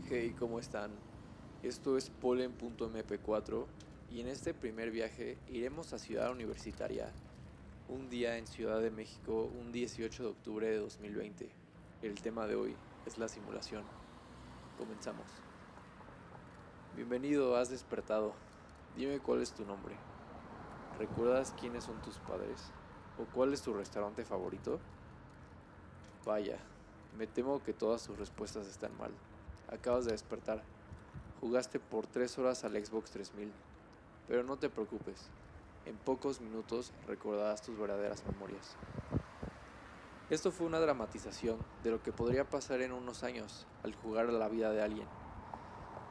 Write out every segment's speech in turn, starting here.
Hey, ¿cómo están? Esto es Polen.mp4 y en este primer viaje iremos a Ciudad Universitaria, un día en Ciudad de México, un 18 de octubre de 2020. El tema de hoy es la simulación. Comenzamos. Bienvenido, has despertado. Dime cuál es tu nombre. ¿Recuerdas quiénes son tus padres? ¿O cuál es tu restaurante favorito? Vaya, me temo que todas tus respuestas están mal. Acabas de despertar. Jugaste por 3 horas al Xbox 3000, pero no te preocupes, en pocos minutos recordarás tus verdaderas memorias. Esto fue una dramatización de lo que podría pasar en unos años al jugar a la vida de alguien.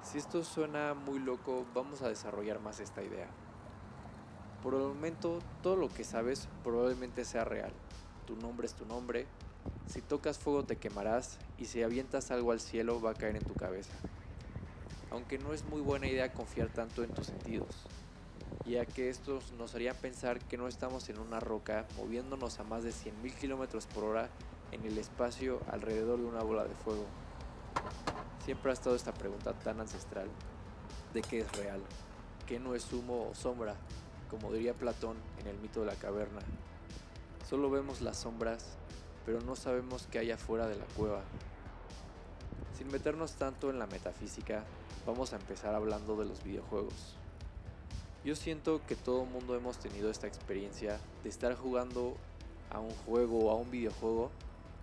Si esto suena muy loco, vamos a desarrollar más esta idea. Por el momento, todo lo que sabes probablemente sea real. Tu nombre es tu nombre, si tocas fuego te quemarás y si avientas algo al cielo va a caer en tu cabeza. Aunque no es muy buena idea confiar tanto en tus sentidos, ya que estos nos harían pensar que no estamos en una roca moviéndonos a más de 100.000 kilómetros por hora en el espacio alrededor de una bola de fuego. Siempre ha estado esta pregunta tan ancestral de qué es real, qué no es humo o sombra, como diría Platón en el mito de la caverna. Solo vemos las sombras, pero no sabemos qué hay afuera de la cueva. Sin meternos tanto en la metafísica, vamos a empezar hablando de los videojuegos. Yo siento que todo mundo hemos tenido esta experiencia de estar jugando a un juego o a un videojuego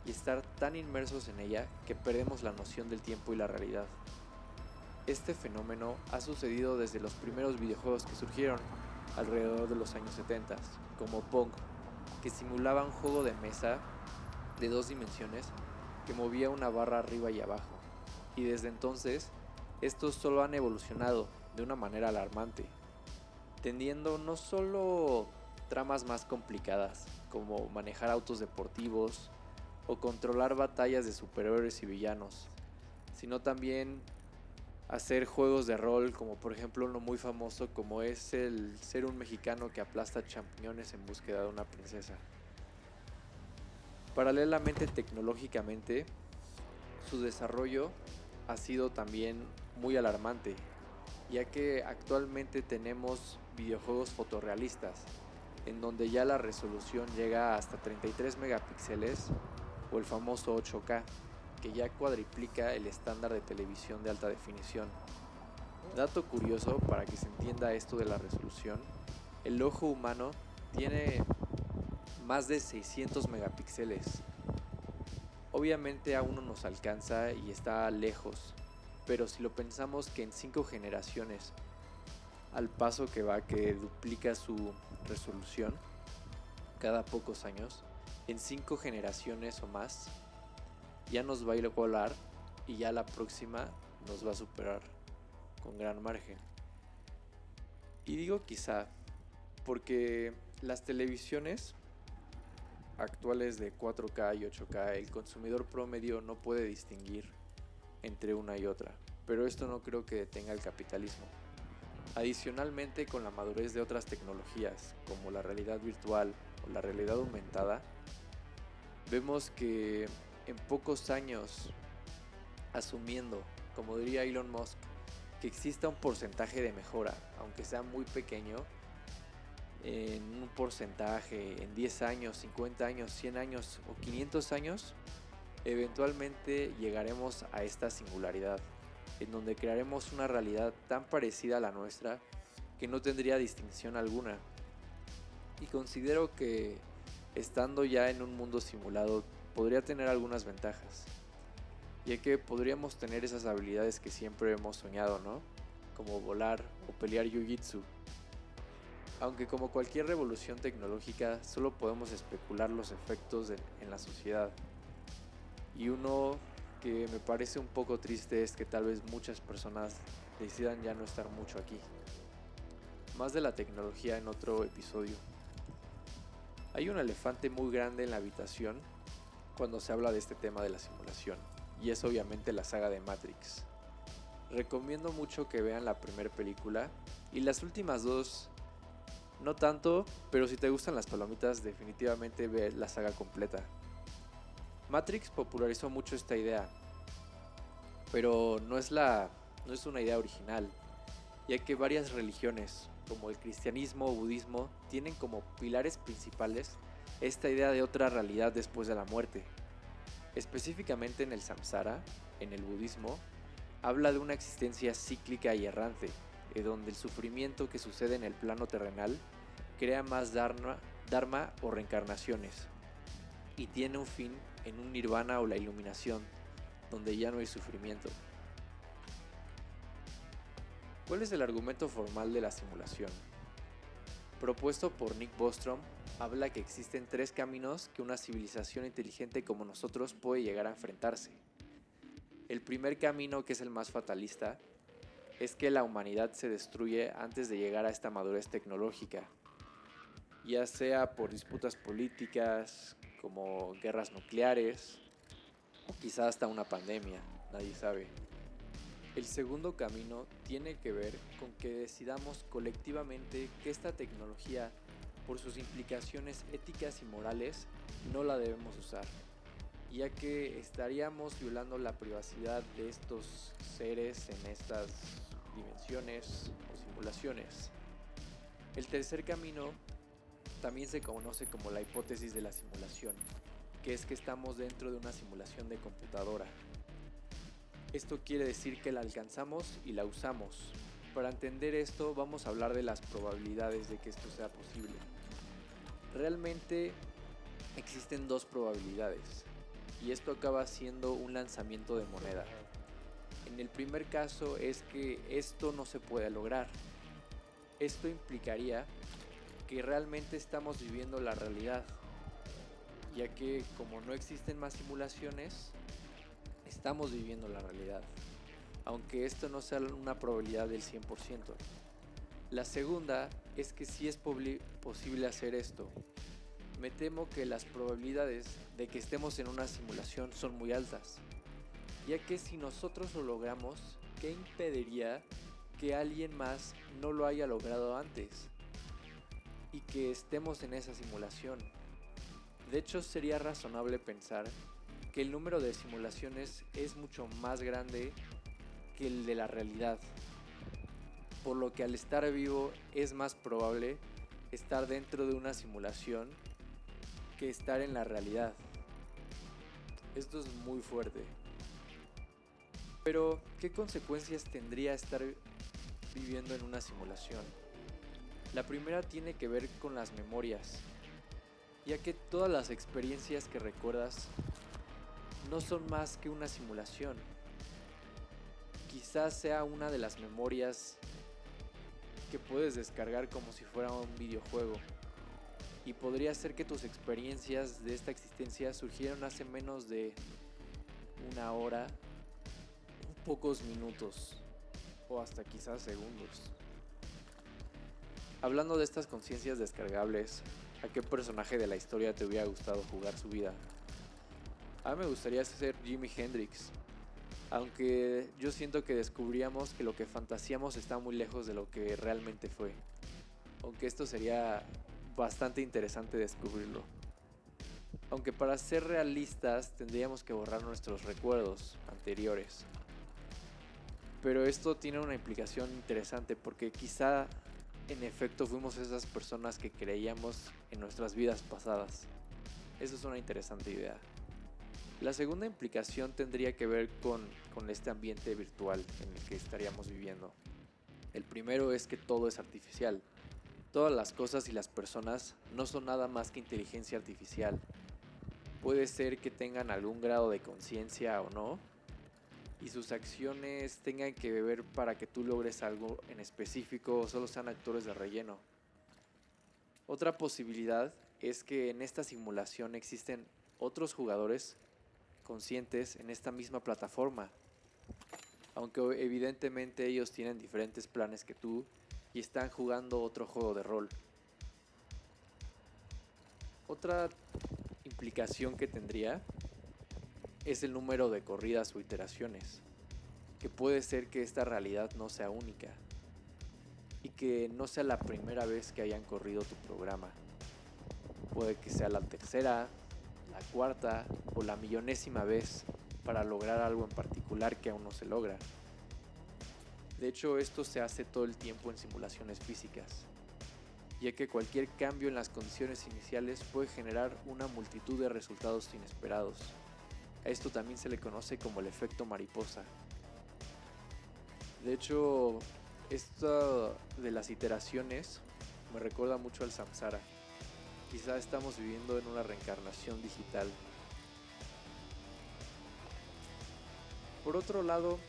y estar tan inmersos en ella que perdemos la noción del tiempo y la realidad. Este fenómeno ha sucedido desde los primeros videojuegos que surgieron alrededor de los años 70, como Pong, que simulaba un juego de mesa de 2 dimensiones que movía una barra arriba y abajo. Y desde entonces, estos solo han evolucionado de una manera alarmante, tendiendo no solo tramas más complicadas, como manejar autos deportivos o controlar batallas de superhéroes y villanos, sino también hacer juegos de rol, como por ejemplo uno muy famoso como es el ser un mexicano que aplasta champiñones en búsqueda de una princesa. Paralelamente tecnológicamente, su desarrollo ha sido también muy alarmante, ya que actualmente tenemos videojuegos fotorrealistas, en donde ya la resolución llega hasta 33 megapíxeles o el famoso 8K, que ya cuadriplica el estándar de televisión de alta definición. Dato curioso para que se entienda esto de la resolución, el ojo humano tiene más de 600 megapíxeles. Obviamente aún no nos alcanza y está lejos, pero si lo pensamos que en 5 generaciones, al paso que va, que duplica su resolución cada pocos años, en 5 generaciones o más, ya nos va a igualar y ya la próxima nos va a superar con gran margen. Y digo quizá, porque las televisiones actuales de 4K y 8K, el consumidor promedio no puede distinguir entre una y otra, pero esto no creo que detenga el capitalismo. Adicionalmente, con la madurez de otras tecnologías, como la realidad virtual o la realidad aumentada, vemos que en pocos años, asumiendo, como diría Elon Musk, que exista un porcentaje de mejora, aunque sea muy pequeño, en un porcentaje, en 10 años, 50 años, 100 años o 500 años, eventualmente llegaremos a esta singularidad, en donde crearemos una realidad tan parecida a la nuestra que no tendría distinción alguna. Y considero que estando ya en un mundo simulado podría tener algunas ventajas, ya que podríamos tener esas habilidades que siempre hemos soñado, ¿no? Como volar o pelear jiu-jitsu. Aunque como cualquier revolución tecnológica solo podemos especular los efectos en la sociedad. Y uno que me parece un poco triste es que tal vez muchas personas decidan ya no estar mucho aquí. Más de la tecnología en otro episodio. Hay un elefante muy grande en la habitación cuando se habla de este tema de la simulación, y es obviamente la saga de Matrix. Recomiendo mucho que vean la primera película y las últimas dos no tanto, pero si te gustan las palomitas definitivamente ve la saga completa. Matrix popularizó mucho esta idea, pero no es una idea original, ya que varias religiones, como el cristianismo o budismo, tienen como pilares principales esta idea de otra realidad después de la muerte. Específicamente en el samsara, en el budismo, habla de una existencia cíclica y errante, donde el sufrimiento que sucede en el plano terrenal crea más dharma o reencarnaciones, y tiene un fin en un nirvana o la iluminación, donde ya no hay sufrimiento. ¿Cuál es el argumento formal de la simulación? Propuesto por Nick Bostrom, habla que existen tres caminos que una civilización inteligente como nosotros puede llegar a enfrentarse. El primer camino, que es el más fatalista, es que la humanidad se destruye antes de llegar a esta madurez tecnológica, ya sea por disputas políticas, como guerras nucleares, o quizá hasta una pandemia, nadie sabe. El segundo camino tiene que ver con que decidamos colectivamente que esta tecnología, por sus implicaciones éticas y morales, no la debemos usar, ya que estaríamos violando la privacidad de estos seres en estas dimensiones o simulaciones. El tercer camino también se conoce como la hipótesis de la simulación, que es que estamos dentro de una simulación de computadora. Esto quiere decir que la alcanzamos y la usamos. Para entender esto vamos a hablar de las probabilidades de que esto sea posible. Realmente existen dos probabilidades, y esto acaba siendo un lanzamiento de moneda. En el primer caso es que esto no se puede lograr. Esto implicaría que realmente estamos viviendo la realidad, ya que como no existen más simulaciones, estamos viviendo la realidad, aunque esto no sea una probabilidad del 100%. La segunda es que sí es posible hacer esto. Me temo que las probabilidades de que estemos en una simulación son muy altas, ya que si nosotros lo logramos, ¿qué impediría que alguien más no lo haya logrado antes y que estemos en esa simulación? De hecho, sería razonable pensar que el número de simulaciones es mucho más grande que el de la realidad, por lo que al estar vivo es más probable estar dentro de una simulación que estar en la realidad. Esto es muy fuerte. Pero, ¿qué consecuencias tendría estar viviendo en una simulación? La primera tiene que ver con las memorias, ya que todas las experiencias que recuerdas no son más que una simulación. Quizás sea una de las memorias que puedes descargar como si fuera un videojuego. Y podría ser que tus experiencias de esta existencia surgieron hace menos de una hora, pocos minutos o hasta quizás segundos. Hablando de estas conciencias descargables, ¿a qué personaje de la historia te hubiera gustado jugar su vida? A mí me gustaría ser Jimi Hendrix, aunque yo siento que descubríamos que lo que fantaseamos está muy lejos de lo que realmente fue, aunque esto sería bastante interesante descubrirlo. Aunque para ser realistas tendríamos que borrar nuestros recuerdos anteriores. Pero esto tiene una implicación interesante porque quizá en efecto fuimos esas personas que creíamos en nuestras vidas pasadas. Eso es una interesante idea. La segunda implicación tendría que ver con este ambiente virtual en el que estaríamos viviendo. El primero es que todo es artificial. Todas las cosas y las personas no son nada más que inteligencia artificial. Puede ser que tengan algún grado de conciencia o no, y sus acciones tengan que ver para que tú logres algo en específico o solo sean actores de relleno. Otra posibilidad es que en esta simulación existen otros jugadores conscientes en esta misma plataforma, aunque evidentemente ellos tienen diferentes planes que tú y están jugando otro juego de rol. Otra implicación que tendría es el número de corridas o iteraciones. que puede ser que esta realidad no sea única y que no sea la primera vez que hayan corrido tu programa. Puede que sea la tercera, la cuarta o la millonésima vez para lograr algo en particular que aún no se logra. De hecho, esto se hace todo el tiempo en simulaciones físicas, ya que cualquier cambio en las condiciones iniciales puede generar una multitud de resultados inesperados. A esto también se le conoce como el efecto mariposa. De hecho, esto de las iteraciones me recuerda mucho al samsara. Quizá estamos viviendo en una reencarnación digital. Por otro lado,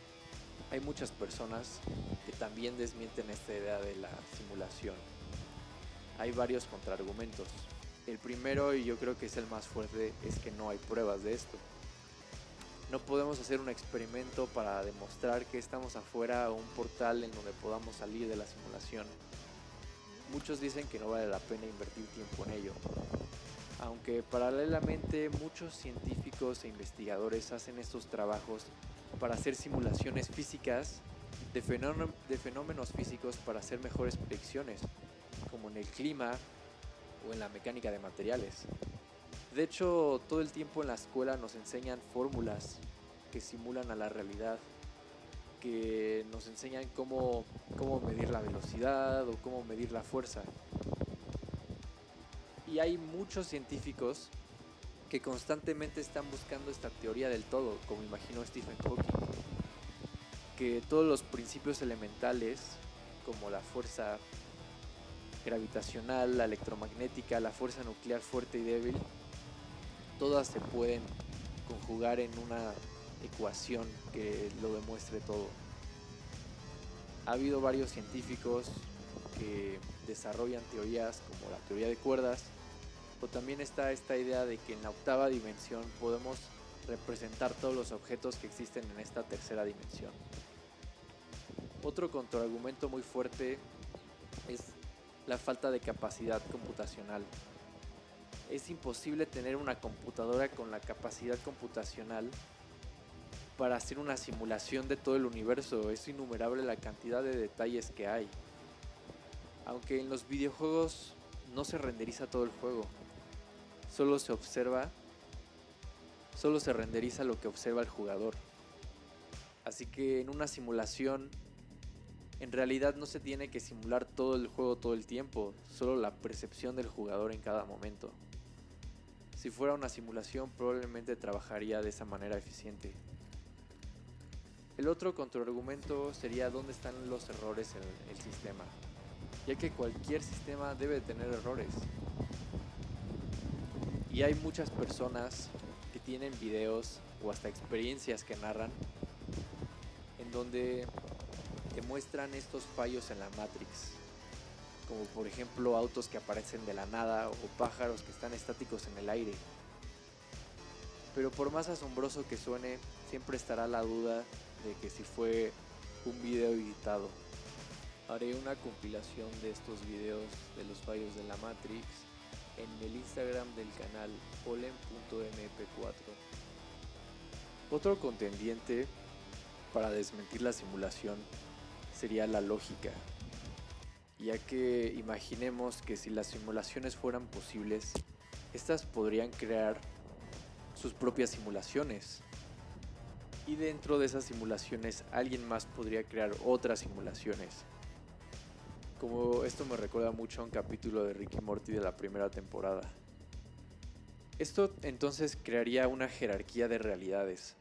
hay muchas personas que también desmienten esta idea de la simulación. Hay varios contraargumentos. El primero, y yo creo que es el más fuerte, es que no hay pruebas de esto. No podemos hacer un experimento para demostrar que estamos afuera o un portal en donde podamos salir de la simulación. Muchos dicen que no vale la pena invertir tiempo en ello, aunque paralelamente muchos científicos e investigadores hacen estos trabajos para hacer simulaciones físicas de fenómenos físicos para hacer mejores predicciones, como en el clima o en la mecánica de materiales. De hecho, todo el tiempo en la escuela nos enseñan fórmulas que simulan a la realidad, que nos enseñan cómo medir la velocidad o cómo medir la fuerza. Y hay muchos científicos que constantemente están buscando esta teoría del todo, como imaginó Stephen Hawking, que todos los principios elementales, como la fuerza gravitacional, la electromagnética, la fuerza nuclear fuerte y débil, todas se pueden conjugar en una ecuación que lo demuestre todo. Ha habido varios científicos que desarrollan teorías como la teoría de cuerdas, o también está esta idea de que en la octava dimensión podemos representar todos los objetos que existen en esta tercera dimensión. Otro contraargumento muy fuerte es la falta de capacidad computacional. Es imposible tener una computadora con la capacidad computacional para hacer una simulación de todo el universo. Es innumerable la cantidad de detalles que hay. Aunque en los videojuegos no se renderiza todo el juego, solo se renderiza lo que observa el jugador. Así que en una simulación, en realidad no se tiene que simular todo el juego todo el tiempo, solo la percepción del jugador en cada momento. Si fuera una simulación, probablemente trabajaría de esa manera eficiente. El otro contraargumento sería dónde están los errores en el sistema, ya que cualquier sistema debe tener errores. Y hay muchas personas que tienen videos o hasta experiencias que narran en donde demuestran estos fallos en la Matrix, como por ejemplo autos que aparecen de la nada o pájaros que están estáticos en el aire. Pero por más asombroso que suene, siempre estará la duda de que si fue un video editado. Haré una compilación de estos videos de los fallos de la Matrix en el Instagram del canal polen.mp4. Otro contendiente para desmentir la simulación sería la lógica, ya que imaginemos que si las simulaciones fueran posibles, estas podrían crear sus propias simulaciones, y dentro de esas simulaciones alguien más podría crear otras simulaciones. Como esto me recuerda mucho a un capítulo de Rick y Morty de la primera temporada. Esto entonces crearía una jerarquía de realidades,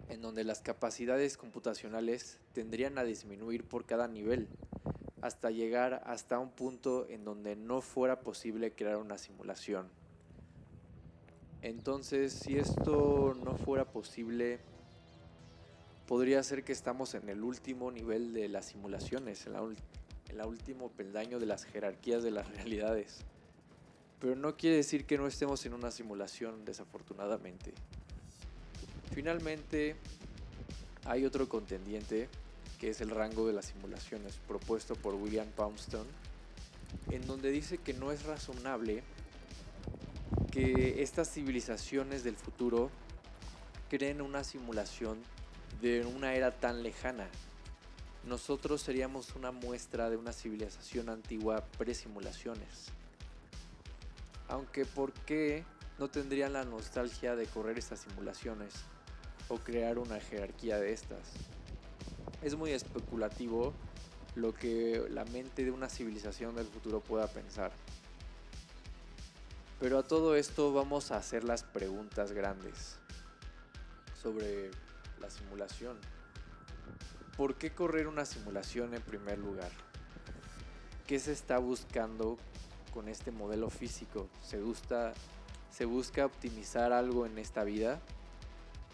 en donde las capacidades computacionales tendrían a disminuir por cada nivel, hasta llegar hasta un punto en donde no fuera posible crear una simulación. Entonces, si esto no fuera posible, podría ser que estamos en el último nivel de las simulaciones, en el último peldaño de las jerarquías de las realidades. Pero no quiere decir que no estemos en una simulación, desafortunadamente. Finalmente, hay otro contendiente, que es el rango de las simulaciones, propuesto por William Poundstone, en donde dice que no es razonable que estas civilizaciones del futuro creen una simulación de una era tan lejana. Nosotros seríamos una muestra de una civilización antigua pre-simulaciones. Aunque ¿por qué no tendrían la nostalgia de correr estas simulaciones o crear una jerarquía de estas? Es muy especulativo lo que la mente de una civilización del futuro pueda pensar. Pero a todo esto vamos a hacer las preguntas grandes sobre la simulación. ¿Por qué correr una simulación en primer lugar? ¿Qué se está buscando con este modelo físico? ¿Se busca optimizar algo en esta vida?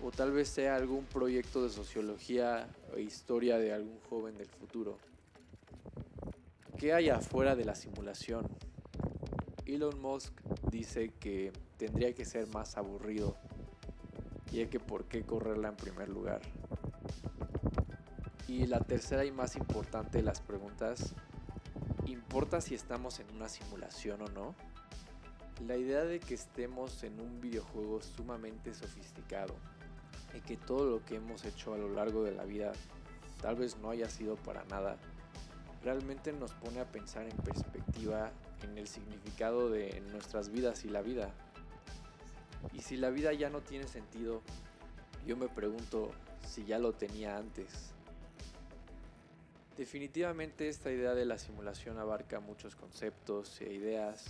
¿O tal vez sea algún proyecto de sociología o historia de algún joven del futuro? ¿Qué hay afuera de la simulación? Elon Musk dice que tendría que ser más aburrido, y hay que por qué correrla en primer lugar. Y la tercera y más importante de las preguntas: ¿importa si estamos en una simulación o no? La idea de que estemos en un videojuego sumamente sofisticado y que todo lo que hemos hecho a lo largo de la vida tal vez no haya sido para nada, realmente nos pone a pensar en perspectiva en el significado de nuestras vidas y la vida. Y si la vida ya no tiene sentido, yo me pregunto si ya lo tenía antes. Definitivamente esta idea de la simulación abarca muchos conceptos e ideas,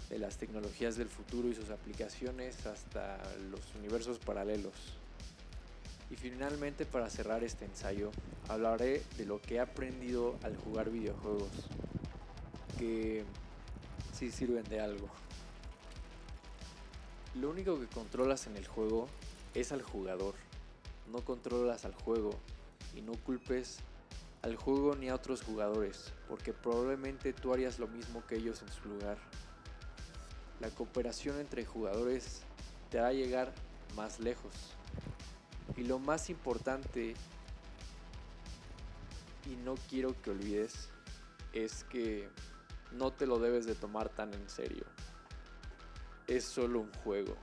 de las tecnologías del futuro y sus aplicaciones hasta los universos paralelos. Y finalmente, para cerrar este ensayo, hablaré de lo que he aprendido al jugar videojuegos, que sí sirven de algo. Lo único que controlas en el juego es al jugador, no controlas al juego, y no culpes al juego ni a otros jugadores, porque probablemente tú harías lo mismo que ellos en su lugar. La cooperación entre jugadores te hará llegar más lejos. Y lo más importante, y no quiero que olvides, es que no te lo debes de tomar tan en serio. Es solo un juego.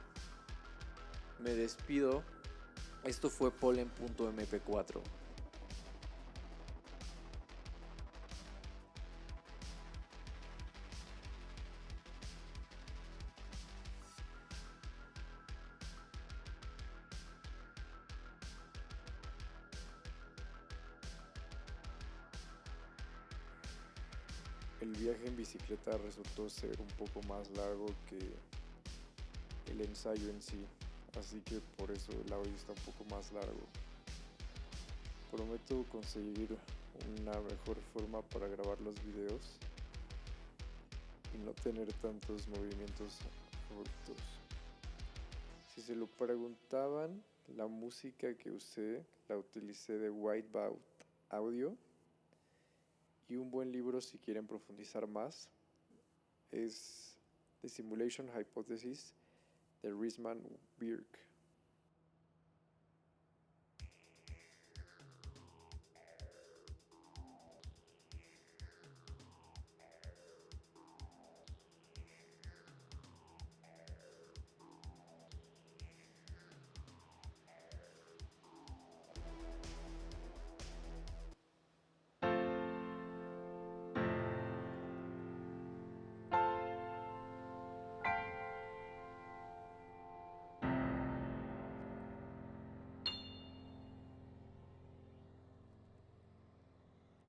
Me despido. Esto fue Polen.mp4. El viaje en bicicleta resultó ser un poco más largo que el ensayo en sí, así que por eso el audio está un poco más largo. Prometo conseguir una mejor forma para grabar los videos y no tener tantos movimientos abruptos. Si se lo preguntaban, la música que usé la utilicé de Whiteboard Audio, y un buen libro si quieren profundizar más es The Simulation Hypothesis de Riesman Birk.